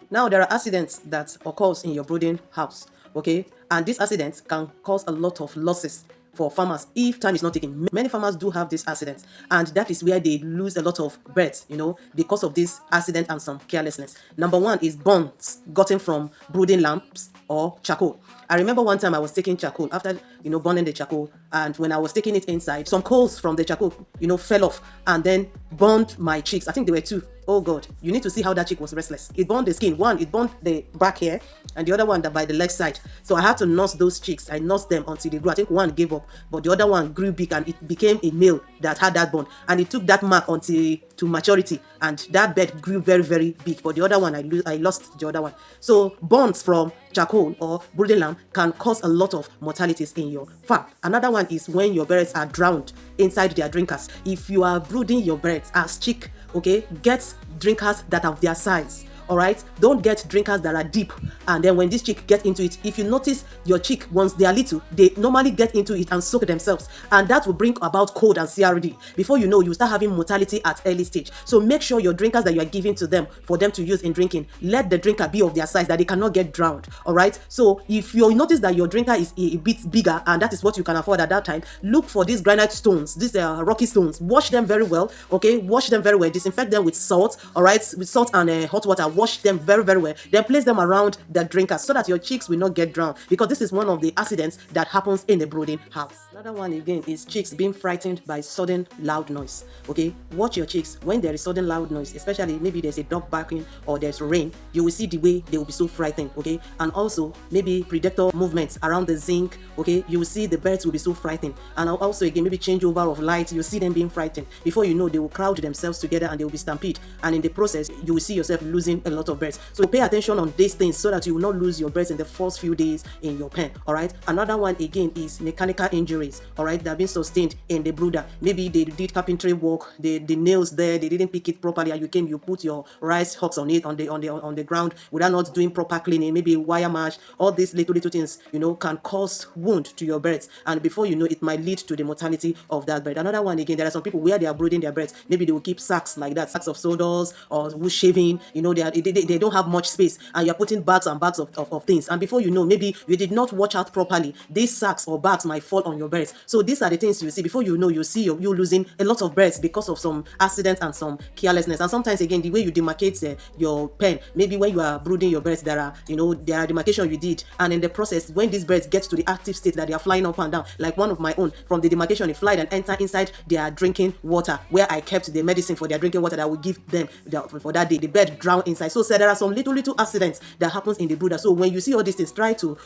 Now, there are accidents that occurs in your brooding house, okay? And these accidents can cause a lot of losses for farmers if time is not taken. Many farmers do have these accidents, and that is where they lose a lot of birds, because of this accident and some carelessness. Number one is burns gotten from brooding lamps or charcoal. I remember one time I was taking charcoal after burning the charcoal, and when I was taking it inside, some coals from the charcoal fell off and then burned my cheeks. I think there were two. Oh God, you need to see how that chick was restless. It burned the skin. One, it burned the back here, and the other one by the leg side. So I had to nurse those chicks. I nursed them until they grew. I think one gave up, but the other one grew big and it became a male that had that burn. And it took that mark until to maturity, and that bird grew very, very big. But the other one, I lost the other one. So burns from charcoal or brooding lamp can cause a lot of mortalities in your farm. Another one is when your birds are drowned inside their drinkers. If you are brooding your birds as chick, okay, get drinkers that have their size. All right, don't get drinkers that are deep, and then when this chick get into it, if you notice your chick, once they are little, they normally get into it and soak themselves, and that will bring about cold and CRD. Before you know, you start having mortality at early stage. So make sure your drinkers that you are giving to them for them to use in drinking, let the drinker be of their size that they cannot get drowned. All right, so if you notice that your drinker is a bit bigger and that is what you can afford at that time, look for these granite stones, these rocky stones. Wash them very well, okay, wash them very well, disinfect them with salt, all right, with salt and hot water. Wash them very, very well, then place them around the drinkers so that your chicks will not get drowned, because this is one of the accidents that happens in the brooding house. Another one again is chicks being frightened by sudden loud noise. Okay, watch your chicks when there is sudden loud noise, especially maybe there's a dog barking or there's rain. You will see the way they will be so frightened. Okay, and also maybe predator movements around the zinc. Okay, you will see the birds will be so frightened, and also again maybe changeover of light, you see them being frightened. Before you know, they will crowd themselves together and they will be stampede, and in the process you will see yourself losing a lot of birds. So pay attention on these things so that you will not lose your birds in the first few days in your pen. All right, another one again is mechanical injuries, all right, that have been sustained in the brooder. Maybe they did carpentry work, the nails there, they didn't pick it properly, and you put your rice hooks on it on the ground without not doing proper cleaning, maybe wire mash. All these little things can cause wound to your birds, and before you know, it might lead to the mortality of that bird. Another one again, there are some people where they are brooding their birds, maybe they will keep sacks like that, sacks of sawdust or wood shaving. They don't have much space, and you're putting bags and bags of things, and before you know, maybe you did not watch out properly, these sacks or bags might fall on your birds. So these are the things you see. Before you know, you see you losing a lot of birds because of some accidents and some carelessness. And sometimes again, the way you demarcate your pen, maybe when you are brooding your birds, there are demarcation you did, and in the process, when these birds get to the active state that they are flying up and down, like one of my own, from the demarcation, it flied and enter inside their drinking water where I kept the medicine for their drinking water that I would give them for that day. The bird drowned inside. So there are some little accidents that happens in the brooder. So when you see all these things, try to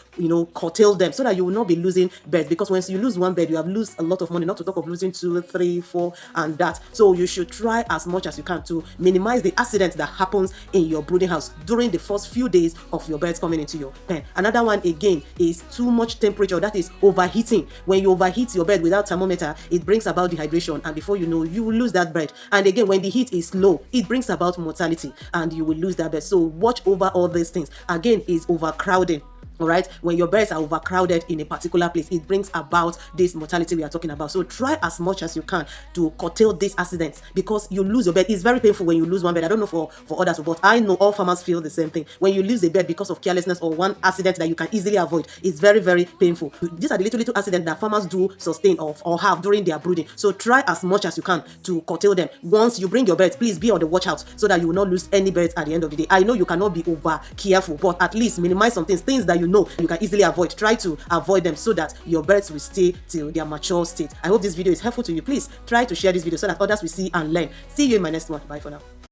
curtail them so that you will not be losing birds, because once you lose one bird, you have lose a lot of money, not to talk of losing 2, 3, 4 and that. So you should try as much as you can to minimize the accidents that happens in your brooding house during the first few days of your birds coming into your pen. Another one again is too much temperature, that is overheating. When you overheat your bird without thermometer, it brings about dehydration, and before you know, you will lose that bird. And again, when the heat is low, it brings about mortality and you will lose that bird. So watch over all these things. Again, is overcrowding. All right, when your birds are overcrowded in a particular place, it brings about this mortality we are talking about. So try as much as you can to curtail these accidents, because you lose your bird. It's very painful when you lose one bird. I don't know for others, but I know all farmers feel the same thing. When you lose a bird because of carelessness or one accident that you can easily avoid, it's very, very painful. These are the little accidents that farmers do sustain or have during their brooding. So try as much as you can to curtail them. Once you bring your birds, please be on the watch out so that you will not lose any birds at the end of the day. I know you cannot be over careful, but at least minimize some things that you can easily avoid. Try to avoid them so that your birds will stay till their mature state. I hope this video is helpful to you. Please try to share this video so that others will see and learn. See you in my next one. Bye for now.